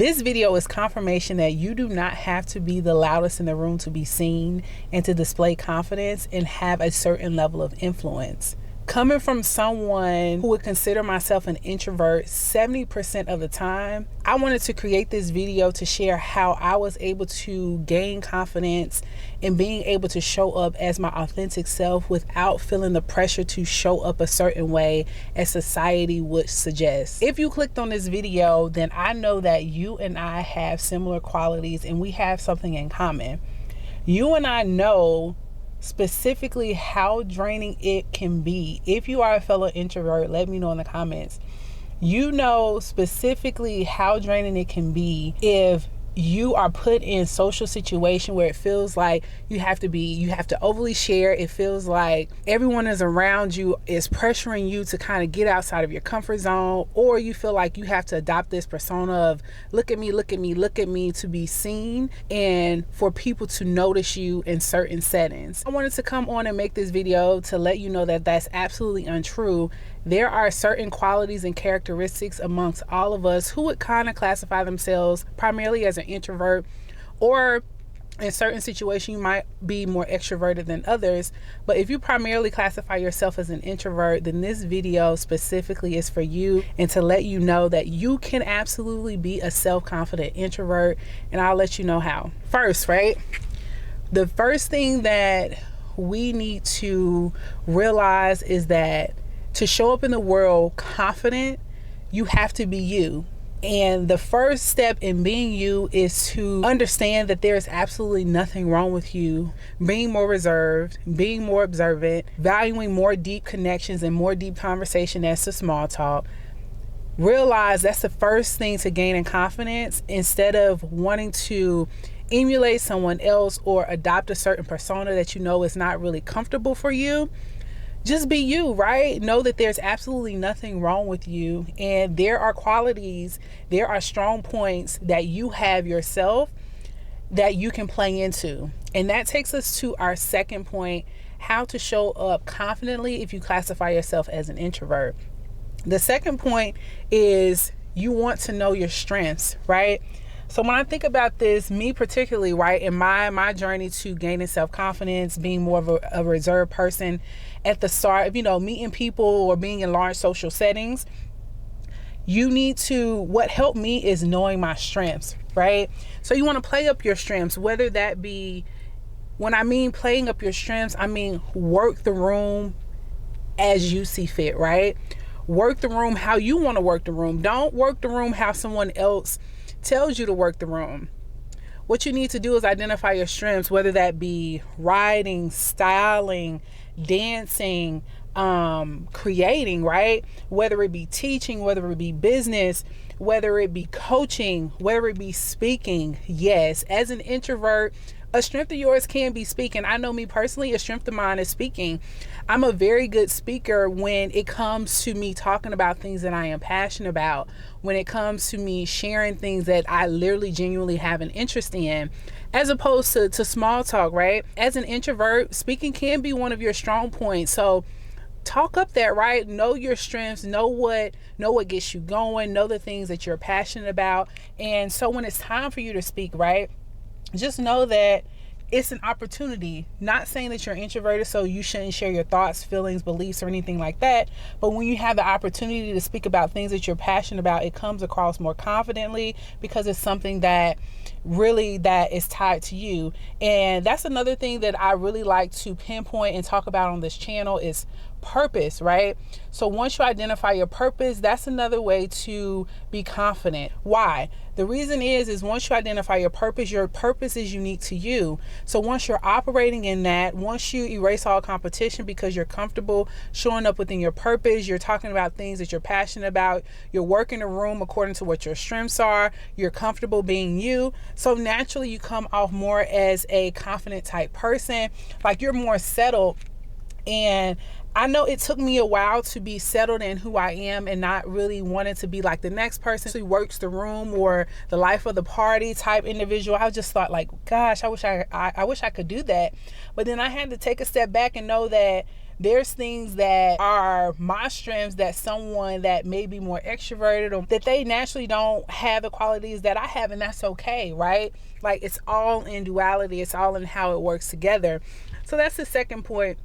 This video is confirmation that you do not have to be the loudest in the room to be seen and to display confidence and have a certain level of influence. Coming from someone who would consider myself an introvert 70% of the time, I wanted to create this video to share how I was able to gain confidence and being able to show up as my authentic self without feeling the pressure to show up a certain way as society would suggest. If you clicked on this video, then I know that you and I have similar qualities and we have something in common. You and I know specifically how draining it can be. If you are a fellow introvert, let me know in the comments. You know specifically how draining it can be if you are put in social situation where it feels like you have to overly share. It feels like everyone is around you is pressuring you to kind of get outside of your comfort zone, or you feel like you have to adopt this persona of look at me, look at me, look at me to be seen and for people to notice you in certain settings. I wanted to come on and make this video to let you know that that's absolutely untrue. There are certain qualities and characteristics amongst all of us who would kind of classify themselves primarily as an introvert, or in certain situations you might be more extroverted than others. But if you primarily classify yourself as an introvert, then this video specifically is for you and to let you know that you can absolutely be a self-confident introvert, and I'll let you know how. First, right? The first thing that we need to realize is that to show up in the world confident, you have to be you. And the first step in being you is to understand that there is absolutely nothing wrong with you being more reserved, being more observant, valuing more deep connections and more deep conversation as to small talk. Realize that's the first thing to gaining confidence, instead of wanting to emulate someone else or adopt a certain persona that you know is not really comfortable for you. Just be you, right? Know that there's absolutely nothing wrong with you, and there are qualities, there are strong points that you have yourself that you can play into. And that takes us to our second point, how to show up confidently if you classify yourself as an introvert. The second point is you want to know your strengths, right? So when I think about this, me particularly, right, in my journey to gaining self-confidence, being more of a reserved person at the start of, meeting people or being in large social settings, what helped me is knowing my strengths, right? So you want to play up your strengths, whether that be, when I mean playing up your strengths, I mean work the room as you see fit, right? Work the room how you want to work the room. Don't work the room how someone else tells you to work the room. What you need to do is identify your strengths, whether that be writing, styling, dancing, creating, right? Whether it be teaching, whether it be business, whether it be coaching, whether it be speaking. Yes, as an introvert, a strength of yours can be speaking. I know me personally, a strength of mine is speaking. I'm a very good speaker when it comes to me talking about things that I am passionate about, when it comes to me sharing things that I literally genuinely have an interest in, as opposed to small talk, right? As an introvert, speaking can be one of your strong points. So talk up that, right? Know your strengths, know what gets you going, know the things that you're passionate about. And so when it's time for you to speak, right, just know that it's an opportunity. Not saying that you're introverted, so you shouldn't share your thoughts, feelings, beliefs, or anything like that. But when you have the opportunity to speak about things that you're passionate about, it comes across more confidently because it's something that is tied to you. And that's another thing that I really like to pinpoint and talk about on this channel is purpose, right? So once you identify your purpose, that's another way to be confident. Why? The reason is once you identify your purpose is unique to you. So once you're operating in that, once you erase all competition because you're comfortable showing up within your purpose, you're talking about things that you're passionate about, you're working the room according to what your strengths are, you're comfortable being you. So naturally you come off more as a confident type person, like you're more settled. And I know it took me a while to be settled in who I am and not really wanting to be like the next person who works the room or the life of the party type individual. I just thought like, gosh, I wish I could do that. But then I had to take a step back and know that There's things that are my strengths that someone that may be more extroverted or that they naturally don't have the qualities that I have, and that's okay, right? Like, it's all in duality. It's all in how it works together. So that's the second point,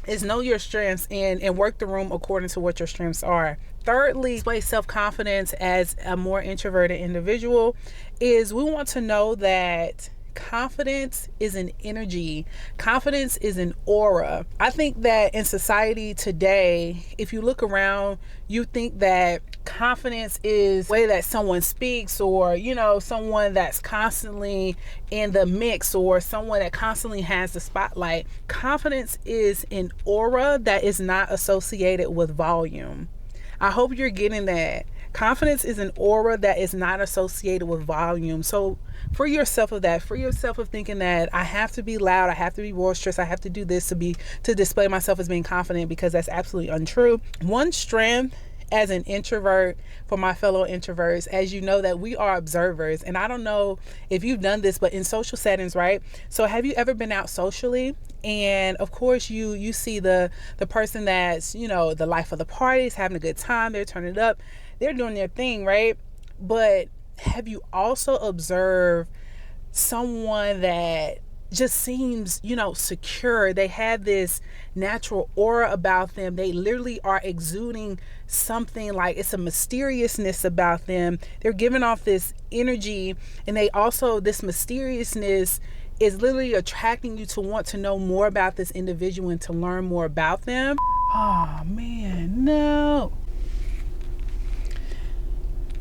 is know your strengths and work the room according to what your strengths are. Thirdly, display self-confidence as a more introverted individual is we want to know that confidence is an energy. Confidence is an aura. I think that in society today, if you look around, you think that confidence is the way that someone speaks, or, you know, someone that's constantly in the mix, or someone that constantly has the spotlight. Confidence is an aura that is not associated with volume. I hope you're getting that. Confidence is an aura that is not associated with volume. So free yourself of that. Free yourself of thinking that I have to be loud, I have to be boisterous, I have to do this to display myself as being confident, because that's absolutely untrue. One strength as an introvert, for my fellow introverts, as you know, that we are observers. And I don't know if you've done this, but in social settings, right? So have you ever been out socially? And of course you see the person that's, you know, the life of the party, is having a good time, they're turning it up, they're doing their thing, right? But have you also observed someone that just seems, you know, secure? They have this natural aura about them. They literally are exuding something, like it's a mysteriousness about them. They're giving off this energy, and they also, this mysteriousness is literally attracting you to want to know more about this individual and to learn more about them. Oh man, no.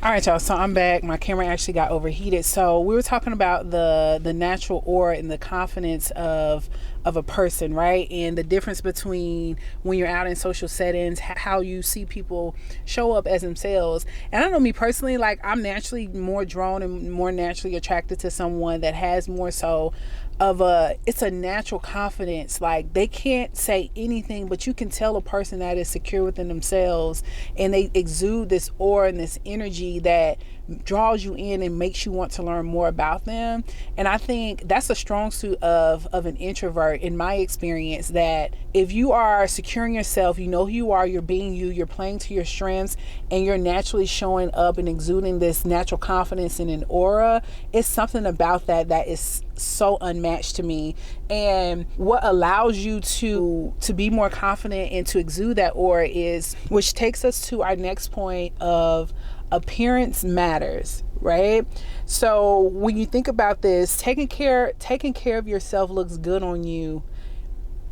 All right, y'all, so I'm back. My camera actually got overheated. So we were talking about the natural aura and the confidence of a person, right? And the difference between when you're out in social settings, how you see people show up as themselves. And I know me personally, like, I'm naturally more drawn and more naturally attracted to someone that has more so of it's a natural confidence. Like, they can't say anything, but you can tell a person that is secure within themselves, and they exude this aura and this energy that draws you in and makes you want to learn more about them. And I think that's a strong suit of an introvert, in my experience, that if you are securing yourself, you know who you are, you're being you, you're playing to your strengths, and you're naturally showing up and exuding this natural confidence in an aura, it's something about that is so unmatched to me. And what allows you to be more confident and to exude that aura is, which takes us to our next point of appearance matters, right? So when you think about this, taking care of yourself looks good on you.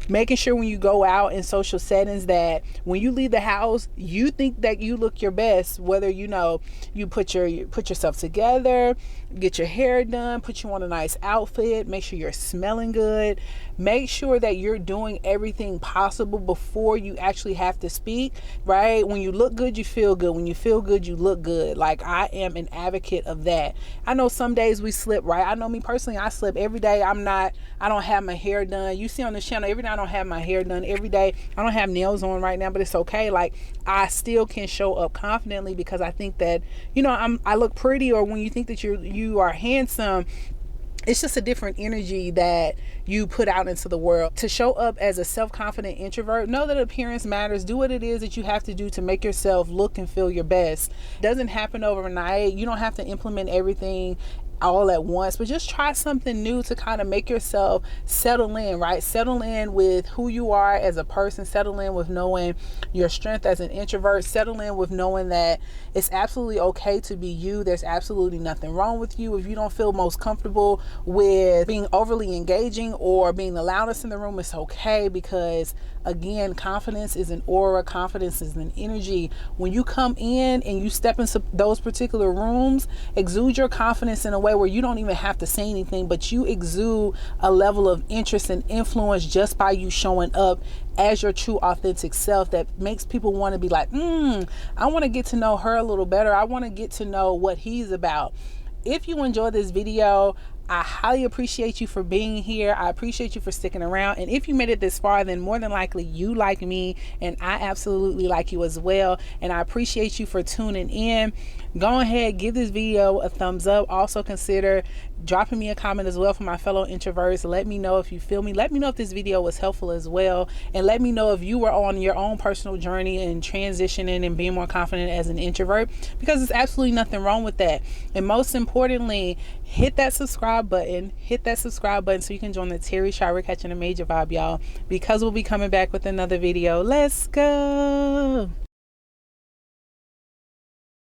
Making sure when you go out in social settings that when you leave the house, you think that you look your best, whether, you know, you put yourself together, get your hair done, put you on a nice outfit, make sure you're smelling good, make sure that you're doing everything possible before you actually have to speak, right? When you look good, you feel good. When you feel good, you look good. Like, I am an advocate of that. I know some days we slip, right? I know me personally, I slip every day. I don't have my hair done. You see on the channel, every day I don't have my hair done. Every day I don't have nails on right now, but it's okay. Like, I still can show up confidently because I think that, you know, I look pretty, or when you think that you are handsome, it's just a different energy that you put out into the world. To show up as a self-confident introvert, know that appearance matters. Do what it is that you have to do to make yourself look and feel your best. It doesn't happen overnight. You don't have to implement everything all at once, but just try something new to kind of make yourself settle in, right? Settle in with who you are as a person, settle in with knowing your strength as an introvert, settle in with knowing that it's absolutely okay to be you. There's absolutely nothing wrong with you. If you don't feel most comfortable with being overly engaging or being the loudest in the room, it's okay, because again, confidence is an aura, confidence is an energy. When you come in and you step into those particular rooms, exude your confidence in a way where you don't even have to say anything, but you exude a level of interest and influence just by you showing up as your true authentic self, that makes people want to be like, I want to get to know her a little better. I want to get to know what he's about. If you enjoyed this video, I highly appreciate you for being here. I appreciate you for sticking around. And if you made it this far, then more than likely you like me, and I absolutely like you as well. And I appreciate you for tuning in. Go ahead, give this video a thumbs up. Also consider dropping me a comment as well for my fellow introverts. Let me know if you feel me. Let me know if this video was helpful as well. And let me know if you were on your own personal journey and transitioning and being more confident as an introvert, because there's absolutely nothing wrong with that. And most importantly, hit that subscribe button. Hit that subscribe button so you can join the Terry Shower Catching a Major Vibe, y'all, because we'll be coming back with another video. Let's go.